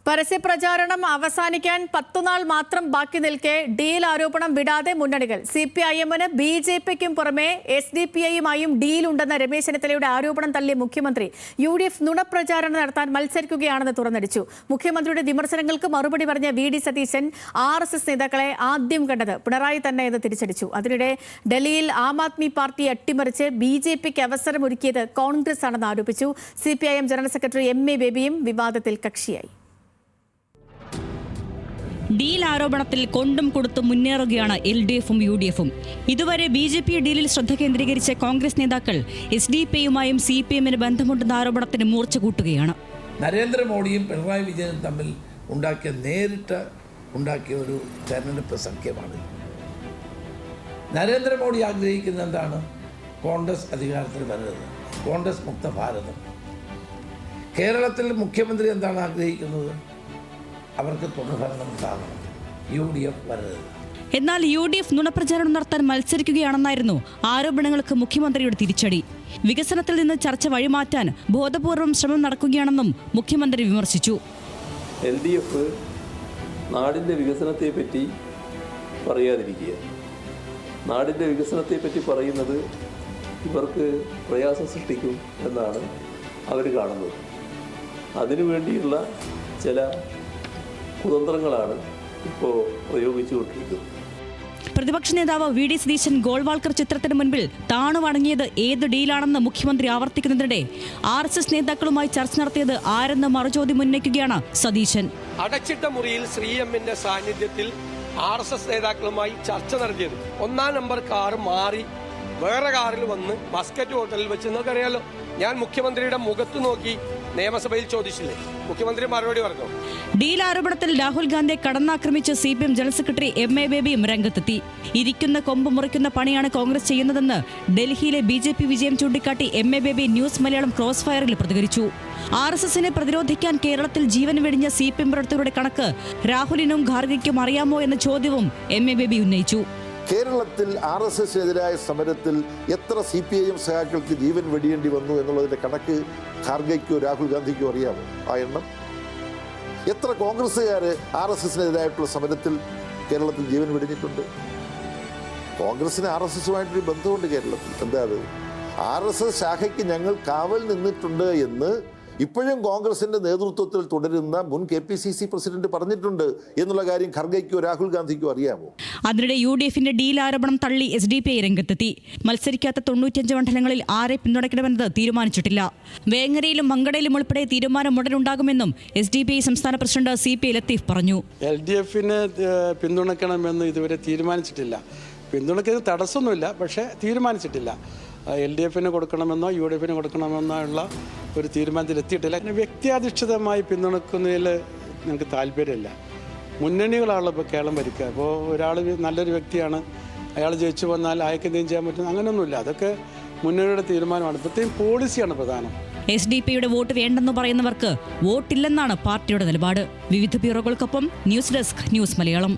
പരസ്യപ്രചാരണം അവസാനിക്കാൻ 10 നാൾ മാത്രം ബാക്കി നിൽക്കെ ഡീൽ ആരോപണം വിടാതെ മുന്നണികൾ. സിപിഐഎമ്മിന് ബിജെപിക്കും പുറമെ എസ്ഡിപിഐയുമായും ഡീലുണ്ടെന്ന രമേശ് ചെന്നിത്തലയുടെ ആരോപണം തള്ളിയ മുഖ്യമന്ത്രി യുഡിഎഫ് നുണപ്രചാരണം നടത്താൻ മത്സരിക്കുകയാണെന്ന് തുറന്നടിച്ചു. മുഖ്യമന്ത്രിയുടെ വിമർശനങ്ങൾക്ക് മറുപടി പറഞ്ഞ വി.ഡി. സതീശൻ ആർഎസ്എസ് നേതാക്കളെ ആദ്യം കണ്ടത് പിണറായി തന്നെ എന്ന് തിരിച്ചടിച്ചു. അതിനിടെ ഡൽഹിയിൽ ആം ആദ്മി പാർട്ടി അട്ടിമറിച്ച് ബിജെപിക്ക് അവസരമൊരുക്കിയത് കോൺഗ്രസ് ആണെന്ന് ആരോപിച്ചു. CPIM general secretary M A. ബേബിയും വിവാദത്തിൽ കക്ഷിയായി. ഡീൽ ആരോപണത്തിൽ കൊണ്ടും കൊടുത്തും മുന്നേറുകയാണ് എൽഡിഎഫും യുഡിഎഫും. ഇതുവരെ ബിജെപി ഡീലിൽ ശ്രദ്ധ കേന്ദ്രീകരിച്ച കോൺഗ്രസ് നേതാക്കൾ എസ്ഡിപിഐയുമായും സിപിഎമ്മിന് ബന്ധമുണ്ടെന്ന ആരോപണത്തിന് മൂർച്ച കൂട്ടുകയാണ്. നരേന്ദ്രമോദിയും പിണറായി വിജയനും തമ്മിൽ നേരിട്ട് ഉണ്ടാക്കിയ ഒരു തെരഞ്ഞെടുപ്പ് സഖ്യമാണ്. നരേന്ദ്രമോദി ആഗ്രഹിക്കുന്ന എന്താണ്? കോൺഗ്രസ് അധികാരത്തിൽ വരരുത്, കോൺഗ്രസ് മുക്ത ഭാരതം. കേരളത്തിൽ മുഖ്യമന്ത്രി എന്താണ് ആഗ്രഹിക്കുന്നത്? അവർക്ക് തുടർഭരണം ഉണ്ടാകണം, യുഡിഎഫ് വരരുത്. എന്നാൽ യുഡിഎഫ് നുണപ്രചാരണം നടത്താൻ മത്സരിക്കുകയാണെന്നായിരുന്നു ആരോപണങ്ങൾക്ക് മുഖ്യമന്ത്രിയുടെ തിരിച്ചടി. വികസനത്തിൽ നിന്ന് ചർച്ച വഴിമാറ്റാൻ ബോധപൂർവം ശ്രമം നടക്കുകയാണെന്നും മുഖ്യമന്ത്രി വിമർശിച്ചു. എൽഡിഎഫ് നാടിൻ്റെ വികസനത്തെപ്പറ്റി പറയാതിരിക്കുക, നാടിൻ്റെ വികസനത്തെപ്പറ്റി പറയുന്നത് ഇവർക്ക് പ്രയാസം സൃഷ്ടിക്കും എന്നാണ് അവർ കാണുന്നത്. അതിനുവേണ്ടിയുള്ള ചില കുതന്ത്രങ്ങളാണ് ഇപ്പോൾ പ്രയോഗിച്ചുകൊണ്ടിരിക്കുന്നത്. പ്രതിപക്ഷ നേതാവ് വി.ഡി. സതീശൻ ഗോൾവാൾക്കർ ചിത്രത്തിന് മുൻപിൽ താണുവണങ്ങിയത് ഏത് ഡീലാണെന്ന് മുഖ്യമന്ത്രി ആവർത്തിക്കുന്നതിനിടെ ആർഎസ്എസ് നേതാക്കളുമായി ചർച്ച നടത്തിയത് ആരെന്ന് മറുചോദ്യം ഉന്നയിക്കുകയാണ് സതീശൻ. അടച്ചിട്ട മുറിയിൽ ശ്രീഎമ്മിന്റെ സാന്നിധ്യത്തിൽ ആർഎസ്എസ് നേതാക്കളുമായി ചർച്ച നടത്തിയത് 1-ാം നമ്പർ കാർ മാറി വേറെ കാറിൽ വന്ന് മസ്കറ്റ് ഹോട്ടലിൽ വെച്ച് നിങ്ങൾക്കറിയാലോ. ഞാൻ മുഖ്യമന്ത്രിയുടെ മുഖത്ത് നോക്കി നിയമസഭയിൽ ചോദിച്ചില്ലേ, മുഖ്യമന്ത്രി മറുപടി പറഞ്ഞു. ഡീൽ ആരോപണത്തിൽ രാഹുൽ ഗാന്ധിയെ കടന്നാക്രമിച്ച് സിപിഎം ജനറൽ സെക്രട്ടറി എം.എ. ബേബിയും രംഗത്തെത്തി. ഇരിക്കുന്ന കൊമ്പ് മുറിക്കുന്ന പണിയാണ് കോൺഗ്രസ് ചെയ്യുന്നതെന്ന് ഡൽഹിയിലെ ബിജെപി വിജയം ചൂണ്ടിക്കാട്ടി M A. Baby News Malayalam cross ഫയറിൽ പ്രതികരിച്ചു. ആർഎസ്എസിനെ പ്രതിരോധിക്കാൻ കേരളത്തിൽ ജീവൻ വെടിഞ്ഞ സിപിഎം പ്രവർത്തകരുടെ കണക്ക് രാഹുലിനും ഖാർഗെയ്ക്കും അറിയാമോ എന്ന ചോദ്യവും എം.എ. ബേബി ഉന്നയിച്ചു. കേരളത്തിൽ ആർഎസ്എസിനെതിരായ സമരത്തിൽ എത്ര സിപിഐഎം സഖാക്കൾക്ക് ജീവൻ വെടിയേണ്ടി വന്നു എന്നുള്ളതിൻ്റെ കണക്ക് ഖാർഗെയ്ക്കോ രാഹുൽ ഗാന്ധിക്കോ അറിയാമോ? ആ എണ്ണം എത്ര കോൺഗ്രസ്സുകാർ ആർഎസ്എസിനെതിരായിട്ടുള്ള സമരത്തിൽ കേരളത്തിൽ ജീവൻ വെടിഞ്ഞിട്ടുണ്ട്? കോൺഗ്രസിന് ആർഎസ്എസുമായിട്ടൊരു ബന്ധമുണ്ട് കേരളത്തിൽ. എന്താ അത്? ആർഎസ്എസ് ശാഖയ്ക്ക് ഞങ്ങൾ കാവൽ നിന്നിട്ടുണ്ട് എന്ന് ഇപ്പോഴും കോൺഗ്രസിന്റെ നേതൃത്വത്തിൽ തുടരുന്ന മുൻ കെപിസിസി പ്രസിഡന്റ് പറഞ്ഞിട്ടുണ്ട് എന്നുള്ള കാര്യം ഖർഗെയ്ക്കോ രാഹുൽ ഗാന്ധിക്കോ അറിയാമോ? അതിനിടെ യുഡിഎഫിന്റെ ഡീൽ ആരോപണം തള്ളി എസ്ഡിപിഐ രംഗത്തെത്തി. മത്സരിക്കാത്ത 95 മണ്ഡലങ്ങളിൽ ആരെ പിന്തുണയ്ക്കണമെന്നത് തീരുമാനിച്ചിട്ടില്ല. വേങ്ങരയിലും മങ്കടയിലും ഉൾപ്പെടെ തീരുമാനം ഉടനുണ്ടാകുമെന്നും എസ്ഡിപിഐ സംസ്ഥാന പ്രസിഡന്റ് CP ലത്തീഫ് പറഞ്ഞു. എൽഡിഎഫിനെ പിന്തുണയ്ക്കണമെന്ന് ഇതുവരെ തീരുമാനിച്ചിട്ടില്ല. പിന്തുണയ്ക്കുന്നത് തടസ്സമൊന്നുമില്ല, പക്ഷേ തീരുമാനിച്ചിട്ടില്ല. എൽഡിഎഫിന് കൊടുക്കണമെന്നോ യുഡിഎഫിന് കൊടുക്കണമെന്നോ ഉള്ള ഒരു തീരുമാനത്തിലെത്തിയിട്ടില്ല. വ്യക്തിയാധിഷ്ഠിതമായി പിന്തുണയ്ക്കുന്നതിൽ ഞങ്ങൾക്ക് താല്പര്യമില്ല. മുന്നണികളാണല്ലോ ഇപ്പോൾ കേരളം ഭരിക്കുക. അപ്പോൾ ഒരാൾ നല്ലൊരു വ്യക്തിയാണ്, അയാൾ ജയിച്ചു വന്നാൽ അയാൾക്ക് എന്തെങ്കിലും ചെയ്യാൻ പറ്റും, അങ്ങനെയൊന്നുമില്ല. അതൊക്കെ മുന്നണിയുടെ തീരുമാനമാണ്. പ്രത്യേകം പോളിസിയാണ് പ്രധാനം. എസ്ഡിപിയുടെ വോട്ട് വേണ്ടെന്ന് പറയുന്നവർക്ക് വോട്ടില്ലെന്നാണ് പാർട്ടിയുടെ നിലപാട്. വിവിധ ബ്യൂറോകൾക്കൊപ്പം ന്യൂസ് ഡെസ്ക് ന്യൂസ് മലയാളം.